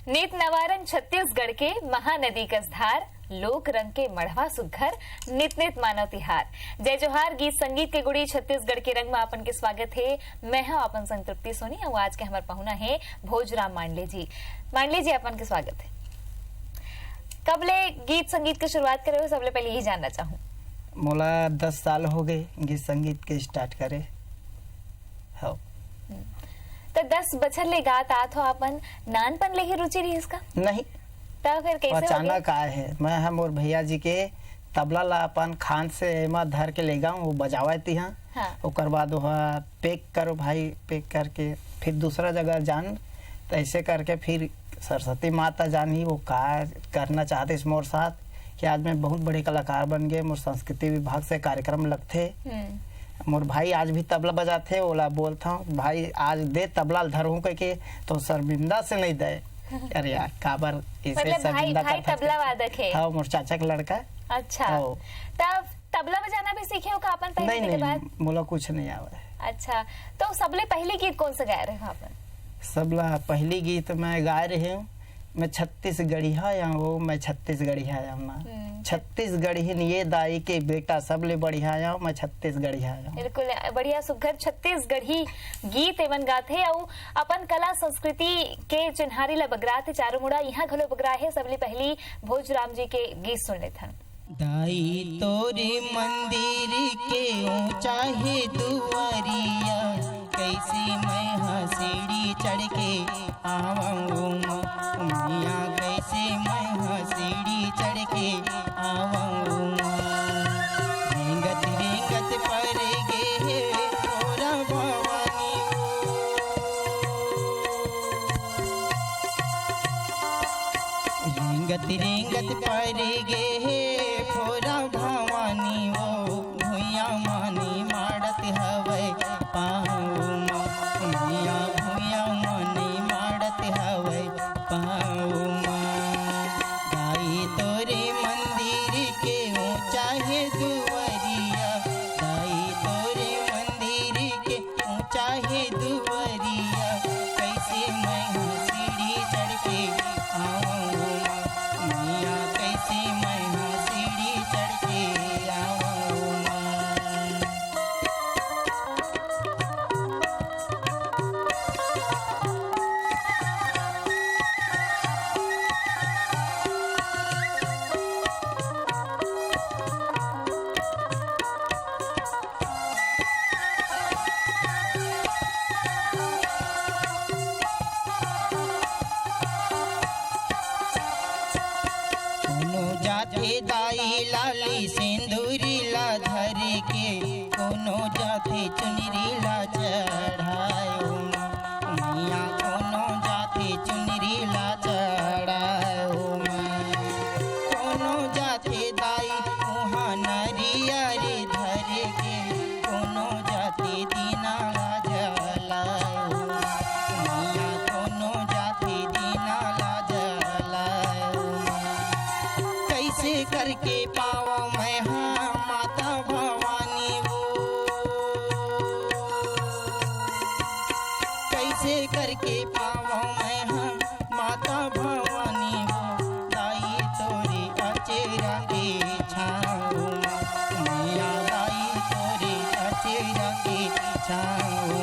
नीत नवारन छत्तीसगढ़ के महानदी कस धार, लोक रंग के मढ़वा सुघर, नित नित मानव तिहार। जय जोहार गीत संगीत के गुड़ी छत्तीसगढ़ के रंग में अपन के स्वागत है। मैं हूं अपन संग तृप्ति सोनी और आज के हमारे पहुना है भोजराम मांडले जी। मांडले जी अपन के स्वागत है। कब ले गीत संगीत की शुरुआत करे हो, सबले पहले यही जानना चाहूँ। मोला 10 साल हो गए गीत संगीत के स्टार्ट करे हो। तो 10 बछर ले गात आत हो, अपन नानपन ले ही रुचि रही इसका नहीं तो फिर कैसे अचानक आए है। मैं हम और भैया जी के तबला ला अपन खान से एमा धर के ले गाऊं, वो बजावे थी। हाँ ओकर बाद वह पैक करो भाई, पैक करके फिर दूसरा जगह जान, तो ऐसे करके फिर सरस्वती माता जानी वो का करना चाहते इस मोर साथ कि आज मैं बहुत बड़े कलाकार बन गए। मोर संस्कृति विभाग से कार्यक्रम लगते, मोर भाई आज भी तबला बजाते, ओला बोलता हूँ भाई आज दे तबला धरूं के तो शर्मिंदा से नहीं दे। अरे यार काबर मतलब भाई तबला वादक है। हाँ मोर चाचा का लड़का। अच्छा तब तबला बजाना भी सीखे हो का अपन पहले के बाद? नहीं मोला कुछ नहीं आवे। अच्छा तो सबले पहले गीत कौन सा गाए रहे हो अपन? सबला पहली गीत मैं गाए रही हूँ, मैं छत्तीसगढ़िया या वो मैं छत्तीसगढ़िया ना छत्तीसगढ़ी ये दाई के बेटा सबले बढ़िया या मैं छत्तीसगढ़िया। बिल्कुल बढ़िया सुघर छत्तीसगढ़ी गीत एवं गाथे और अपन कला संस्कृति के चिन्हारी ला बगराथे चारों मुड़ा यहाँ घलो बगरा है। सबले पहली भोजराम जी के गीत सुन लेते हैं। दाई तोरे मंदिर के ऊंचा है दुआरिया, कैसे मैं सीढ़ी चढ़ के आवाऊं मैया, कैसे मैं सीढ़ी चढ़ के आवाऊं। रेंगत रेंगत पर गे थोड़ा भवानी, रेंगत रेंगत पर गे फोरा भवानी, वो भूया मानी माड़त हवे पाऊ मैया, भूया मानी माड़त हवे पाऊ। दाई तोरे मंदिर के ऊंचा है दुआरिया, दाई तोरे मंदिर के ऊंचा है दुआरिया, कैसे मैं सीढ़ी चढ़ के आऊं मैया, कैसे मैं सीढ़ी चढ़ के आऊं। जाते दाई लाली सिंदूरी ला धर के, कोनो जाते चुनरी ला चढ़ायो मैया, कोनो जाते चुनरी ला चढ़ायो, कोनो जाते दाई वहाँ नरियर धर के, कोनो जाते दीना ला जलायो मैया, कोनो जाते दीना ला जलायो। कैसे करके पाओ मैं हाँ माता भवानी वो, कैसे करके पाओ मैं हाँ माता भवानी वो, दाई तोरे अचेरा के छाओ मैया, दाई तोरे अचेरा के छाओ,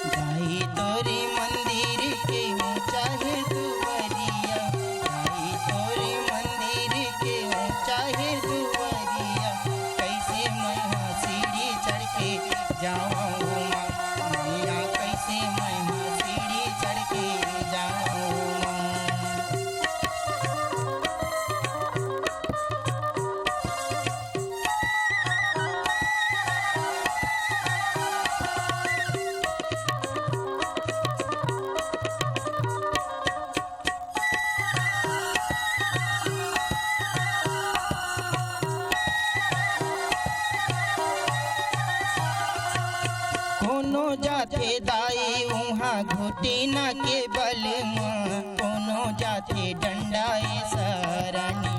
दाई तोरे मंदिर के ऊंचा है दुआरिया, दाई तोरे मंदिर के ऊंचा है दुआरिया, कैसे मैं सीढ़ी चढ़ के जाऊं मैया, कैसे मैं सीढ़ी चढ़ के जाऊं। कोनो जाते दाई वहाँ घुटीना के बल में, कोनो जाते डंडाए सरानी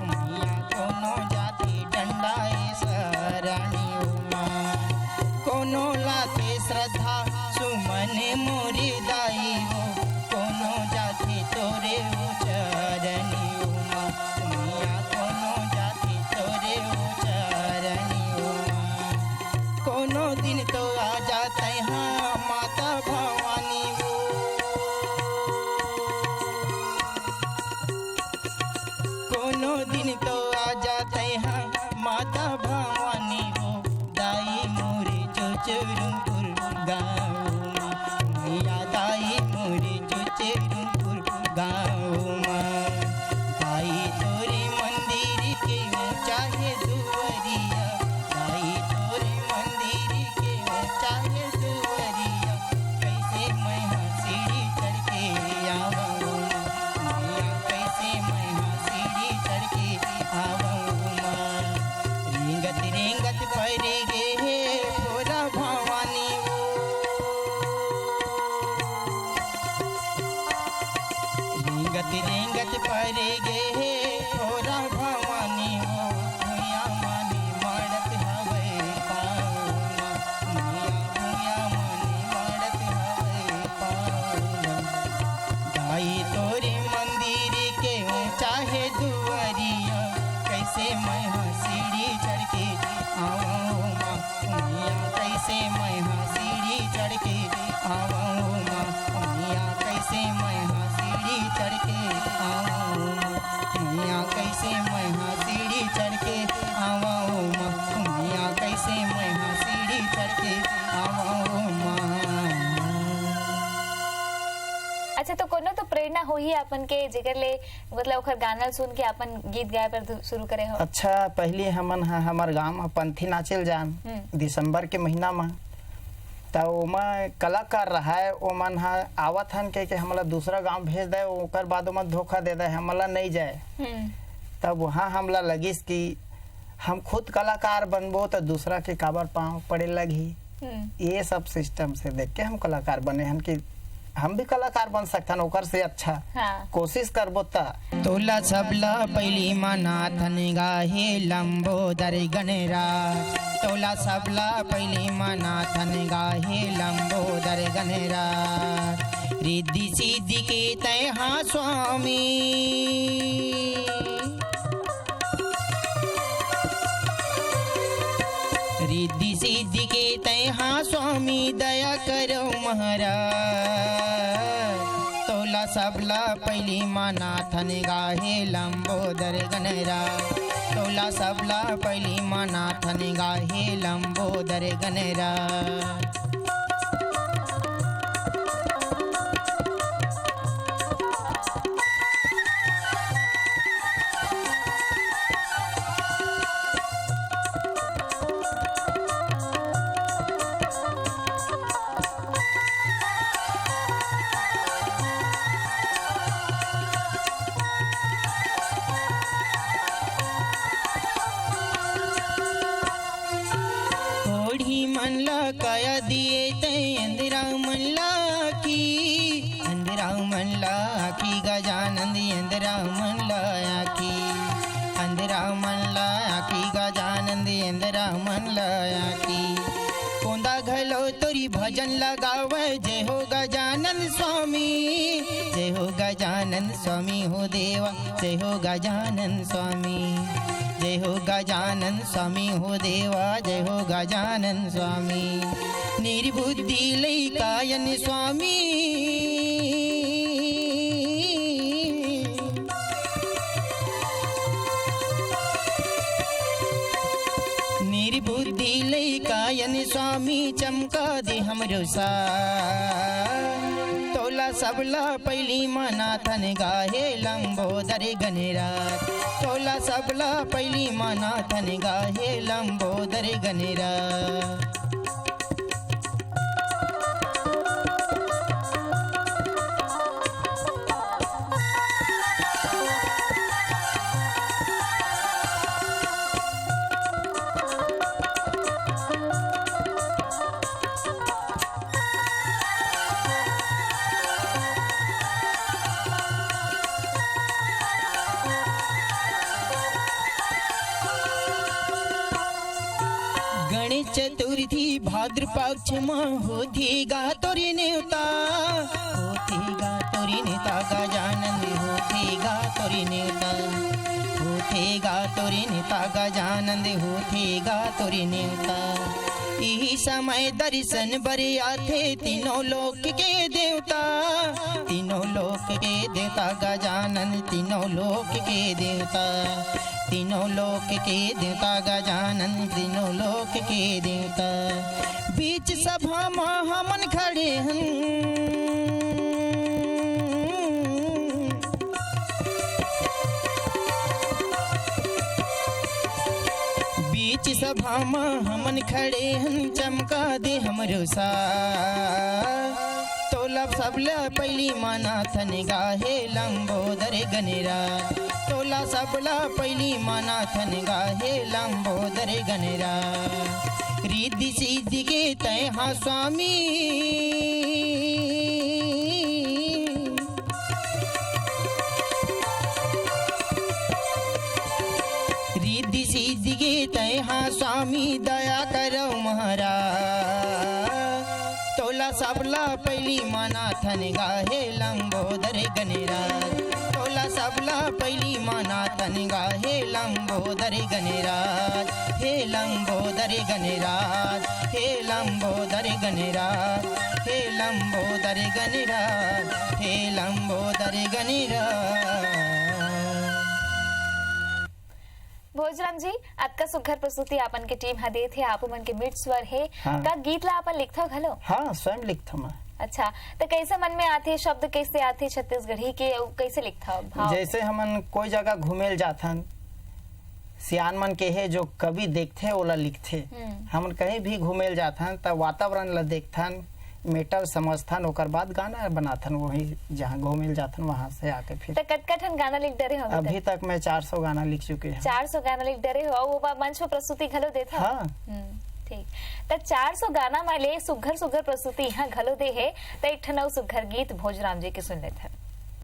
मैया, कोनो जाते डंडाए सरानी, कोनो लाते श्रद्धा सुमन मोरी दाई हो, कोनो आवऊ माँ रेंगत रेंगत पर गे हे भोला भवानी रेंगत रेंगत पर गे हे भोला भवानी वो भूया मानी मड़त हवे पाऊ भूया मानी मड़त हवे पाऊ गाई तोरे मंदिर के चाहे दुआरिया कैसे मैं सीढ़ी चढ़ के आवूं माँ भूया कैसे मैं सीढ़ी चढ़ के आवूं माँ भूया कैसे मैं सीढ़ी चढ़ के आवूं भूया कैसे मैं सीढ़ी चढ़ के आवूं माँ भूया कैसे मैं सीढ़ी चढ़ के आवूं माँ। अच्छा तो कोनो तो प्रेरणा होई अपन के जेकर ले मतलब ओकर गाना सुन के अपन गीत गाए पर शुरू करे हो। अच्छा पहले हमन हमार गांव में पंथी नाचल जान दिसंबर के महीना में तो ओमा कलाकार रहा है ओमन हा आवत हन के हमला दूसरा गांव भेज दे ओकर बाद ओमन धोखा दे दे हमला नहीं जाए तब वहाँ हमला लगिस कि हम खुद कलाकार बनबो तो दूसरा के काबर पाँव पड़े लगी। ये सब सिस्टम से देख के हम कलाकार बने हन कि हम भी कलाकार बन सकते हैं ओकर से अच्छा कोशिश करबो ता। तोला सबला पहली मनाथन गाहे लंबोदर गणरा तोला सबला पहली मनाथन गाहे लंबोदर गणरा रिद्धि सिद्धि के तय हाँ स्वामी रिद्धि सिद्धि के तय हाँ स्वामी दया करो महाराज तोला सबला पहली मानाथन गाहे लंबोदर गणरा तोला सबला पहली मानाथन गाहे लंबोदर गणरा। मनला काया दिए तय अंधरा मनला की गजानंद अंधरा मनला की गजानंद अंधरा मनला की कोंदा घलो तोरी भजन लगावे जय हो गजानंद स्वामी जय हो गजानंद स्वामी हो देवा जय हो गजानंद स्वामी जय हो गजानंद स्वामी हो देवा जय हो गजानंद स्वामी निर्बुद्धि लई कायन स्वामी निर्बुद्धि लई कायन स्वामी चमका दे हमरो सा तोला सबला पहली मनाथन गाहे लंबोदर गणरा तोला सबला पहली मनाथन गाहे लंबोदर गणरा। गणेश चतुर्थी भाद्र पक्ष में होती गा तोरी नेवता गजानंद होती गा तोरी नेवता होती गा तोरी नेता गजानंद होती गा तोरी नेवता यही समय दर्शन बरे आथे तीनों लोक के देवता गजानंद तीनों लोक के देवता तीनों लोक के देवता गजानंद तीनों लोक के देवता बीच सभा में हमन खड़े हन बीच सभा में हमन खड़े हन चमका दे हमरो सा तोला सबला पहली मानाथन गाहे लंबोदर गणरा तोला सबला पहिली मनाथन गाहे लंबोदर गणरा रिद्धि सिद्धि के तय हा स्वामी रिद्धि सिद्धि के तय हा स्वामी दया करो महाराज तोला सबला पहिली मनाथन गाहे लंबोदर गणराज तोला सबला पहिली मनाथन गाहे लंबोदर गणराज हे लंबोदर गणराज हे लंबोदर गणराज हे लंबोदर गणराज हे लंबोदर गणराज। भोजराम जी आपका सुघर प्रस्तुति आपन के टीम हा देत है आप मन के मिट स्वर है हाँ। का गीत ला आपन लिखथो घलो हाँ स्वयं लिखता मैं। अच्छा तो कैसे मन में आते शब्द कैसे आते छत्तीसगढ़ी के कैसे लिखता भाव जैसे हमन कोई जगह घूमेल जाथन सियान मन के है जो कभी देखथे ओला लिखथे हमन कहीं भी घूमेल जाथन त वातावरण ला देखथन मेटर समझथन ओकर बाद गाना बनाथन वही जहाँ घूमेल जाथन वहाँ से आके फिर तो कटकटन गाना लिख डरे हो अभी तक मैं 400 गाना लिख चुके हैं 400 गाना लिख डरे हो वो मंच पर प्रस्तुति घलो देथा हाँ ठीक तो 400 गाना माले सुघर सुघर प्रस्तुति यहाँ घलो दे है तो एक ठनौ सुघर गीत भोजराम जी के सुन लेते हैं।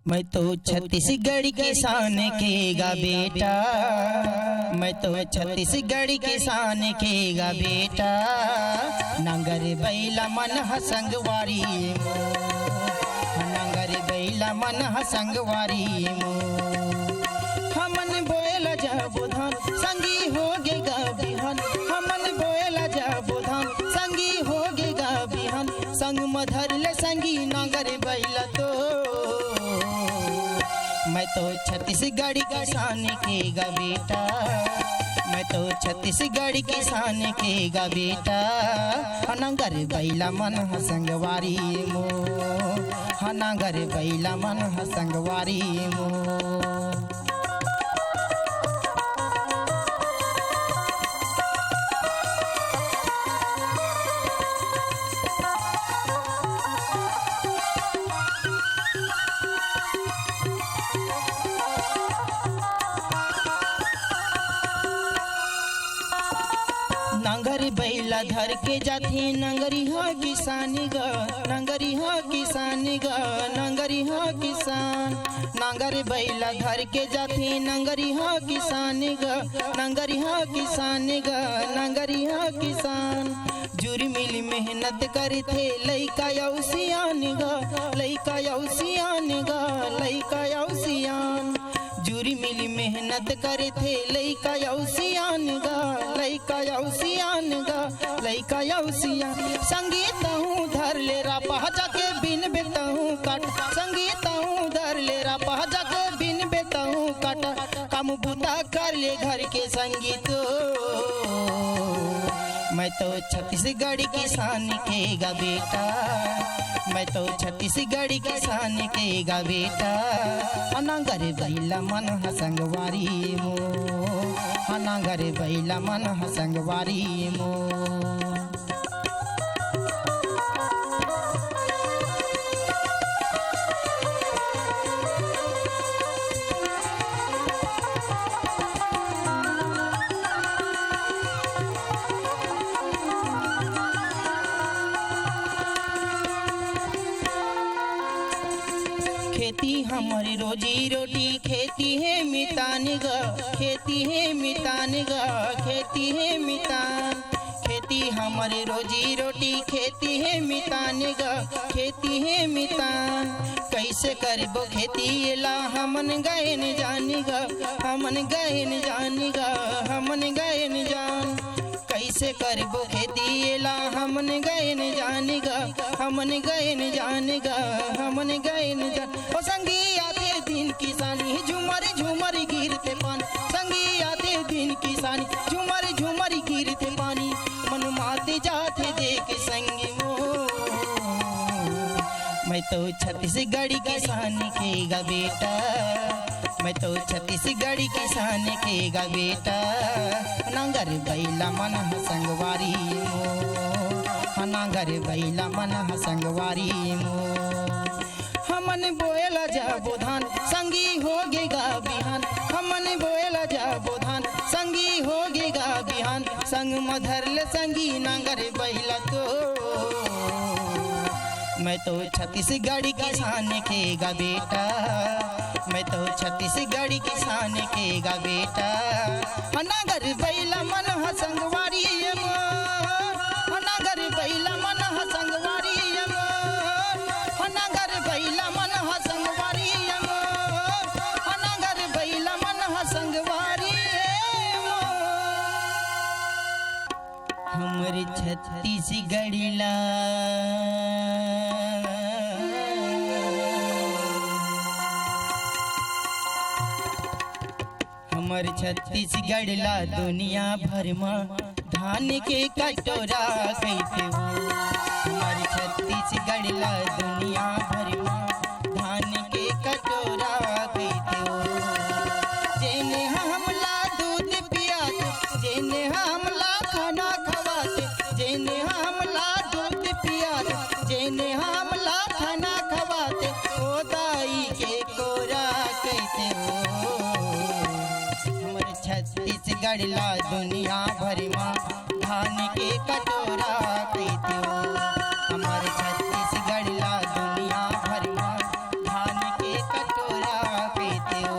मैं तो छत्तीसगढ़ किसान केगा बेटा मैं तो छत्तीसगढ़ किसान केगा बेटा नंगर बैला मन हसंगवारी मो नंगर बैला मन हसंगवारी मो हमन बोएला जाबो धान संगी होगे गा बिहान हमन बोएला जाबो धान संगी होगे गा बिहान संग मधर ले संगी नंगर बैला तो मैं तो छत्तीसगढ़ किसान केगा बेटा मैं तो छत्तीसगढ़ किसान केगा बेटा हनागर बैला मन हसंगवारी मो हनागर बैला मन हसंगवारी मो। नंगर बैला धर के जाती नंगरी हा किसानी ग नंगरी हा किसानी ग नंगरी हा किसान नंगर बैला धर के जाती नंगरी हा किसानी ग नंगरी हा किसानी ग नंगरी हा किसान जुरी मिली मेहनत करते लइका यौसियान ग लइका यौसियान ग लइका यौसियान जुरी मिली मेहनत करे थे लइका यौसियान गा लइका यौसियान गा लइका यौसियान संगीत हूँ धर ले रापा जाके बिन बेता हूँ काट संगीत हूँ धर ले रापा जाके बिन बेता हूँ काट काम बुता कर ले घर के संगीत मैं तो छत्तीसगढ़ किसान केगा बेटा मैं तो छत्तीसगढ़ किसान केगा बेटा अनागर बैला मन हसंगवारी मो अनागर बैला मन हसंगवारी मो। खेती हमारी रोजी रोटी खेती है मितान ग खेती है मितान ग खेती है मितान खेती हमारी रोजी रोटी खेती है मितान ग खेती है मितान कैसे करबो खेती ला हमन गए न जानी ग हमन गए न जानी ग हमन गए न जान कैसे करबो खेती ला हमन गए न जानी ग हमन गए न जानी ग हमन गए न जान ओ संगी आते दिन किसानी झूमर झूमर गिरते पानी संगी आते दिन किसानी झूमर झूमर गिरते पानी मन माते जाते देख संगी मो मैं तो छत्तीसगढ़ किसान केगा बेटा मैं तो छत्तीसगढ़ किसान केगा बेटा नांगर बैला मन हसंगवारी मो नांगर बैला मन हसंगवारी मो हमन बोएला जाबो धान संगी होगे गा बिहान संग मधरल संगी नांगर बैला तो मैं तो छत्तीसगढ़ किसान के गा बेटा, मैं तो छत्तीसगढ़ किसान के गा बेटा। नांगर बैला मन संगवारी नांगर बैला मन संगवारी नांगर बैला मन संगवारी नांगर बैला मन संगवारी हमर छत्तीसगढ़ ला हमर छत्तीसगढ़ ला दुनिया भर में धान के कटोरा कहते हो। हमारे छत्तीसगढ़ ला दुनिया भर में धान के कटोरा कहते हो। जेने हमला दूध पियाते, जेने हमला खाना खवाते, जेने हमला दूध पियाते, जेने हमला खाना खवाते, ओ दाई के कोरा कहते हो। छत्तीसगढ़ ला दुनिया भर में धान के कटोरा कहते हो। हमारे छत्तीसगढ़ ला दुनिया भर में धान के कटोरा कहते हो।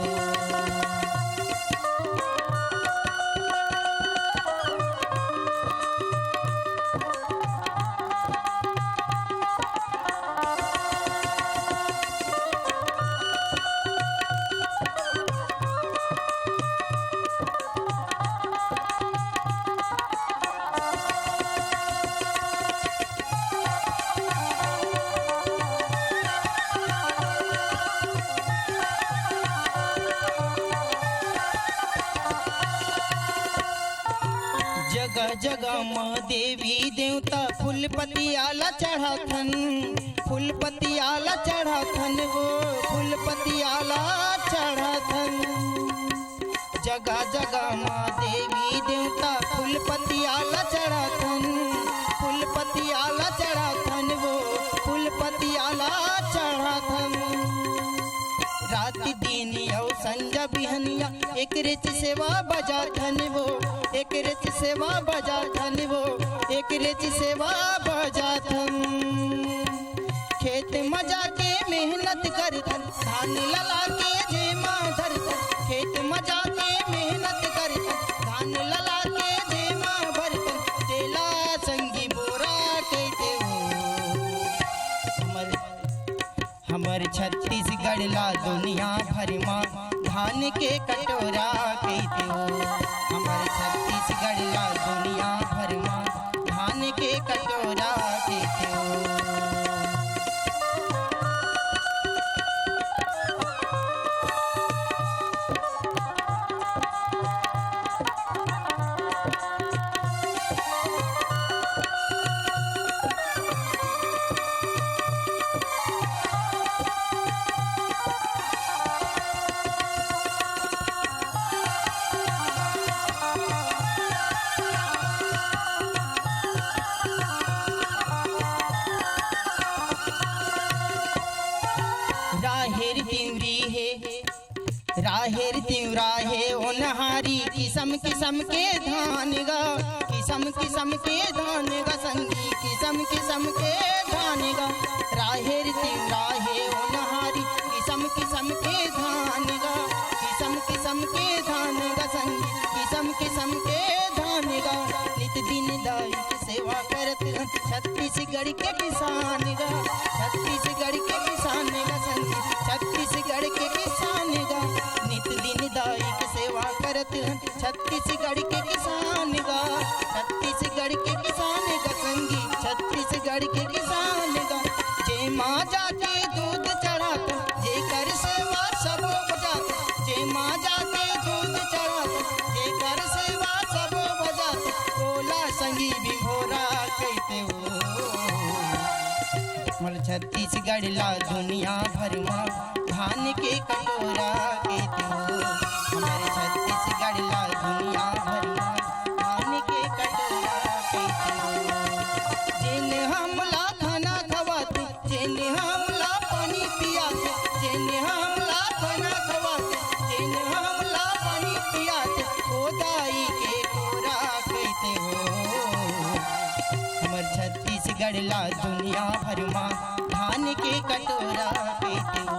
जगह जगह माँ देवी देवता फूल पतियाला चढ़ाथन, फूल पतियाला चढ़ाथन वो फूल पतियाला चढ़ाथन। जगह जगह माँ देवी देवता फूल पतियाला चढ़ाथन, फूल पतियाला चढ़ाथन वो फूल पतियाला चढ़ाथन। रात दिन औ संजा बिहनिया एक रिच सेवा बजाथन वो, एक रिच सेवा बजाथन वो, एक रिच सेवा बजाथन। खेत मजा के मेहनत करथन, धान लला के जेमा धरथन। खेत मजा के मेहनत करथन, धान लला के जेमा भरथन। तेला संगी बोरा कहते हो। हमर छत्तीसगढ़ ला दुनिया भर में धान के कटोरा कहते हो। हमर छत्तीसगढ़ ला दुनिया भर में धान के कटोरा कहते हो। राहेर तिवरा है ओनहारी किस्म किस्म के धान गा, किस्म किस्म के धान गा संगी किस्म किस्म के धान गा। राहेर तिवरा है ओनहारी किस्म किस्म के धान गा, किस्म किस्म के धान गा संगी किस्म किस्म के धान गा। नित दिन दाई की सेवा करत छत्तीसगढ़ के किसान गा, छत्तीसगढ़ के किसान गा संगी छत्तीसगढ़ के किसान गा। नित दिन दाई की सेवा करत छत्तीसगढ़ के किसान गा, छत्तीसगढ़ के किसान गा संगी छत्तीसगढ़ के किसान गा। जे माँ जाके दूध चढ़ाता, जे कर सेवा सब बजाता, जे माँ जाके दूध चढ़ाता, जे कर सेवा सब बजाता। बोला संगी भी भोरा कहते हो। मल छत्तीसगढ़ ला दुनिया भर में धान के कटोरा कहते हो। हमारे छत्तीसगढ़ ला दुनिया भर में धान के कटोरा कहते हो। जिन हमला खाना खवाते, जिन हमला पानी पियाते, जिन हमला खाना खवाते, जिन हमला पानी पियाते। ओ दाई के कोरा कहते हो। छत्तीसगढ़ ला दुनिया भर में धान के कटोरा पीते हो।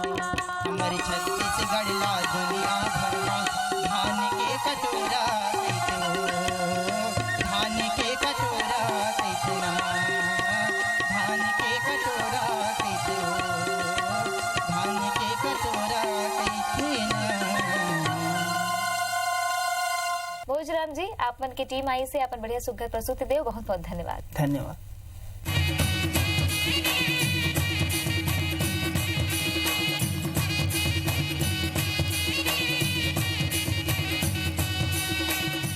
हमारे छत्तीसगढ़ ला दुनिया भर में धान के कटोरा पीते हो। धान के कटोरा पीते ना, धान के कटोरा पीते हो। धान के कटोरा पीते ना। भोजराम जी, आप मन की टीम आई से अपन बढ़िया सुघर प्रस्तुति देव, बहुत बहुत धन्यवाद। धन्यवाद।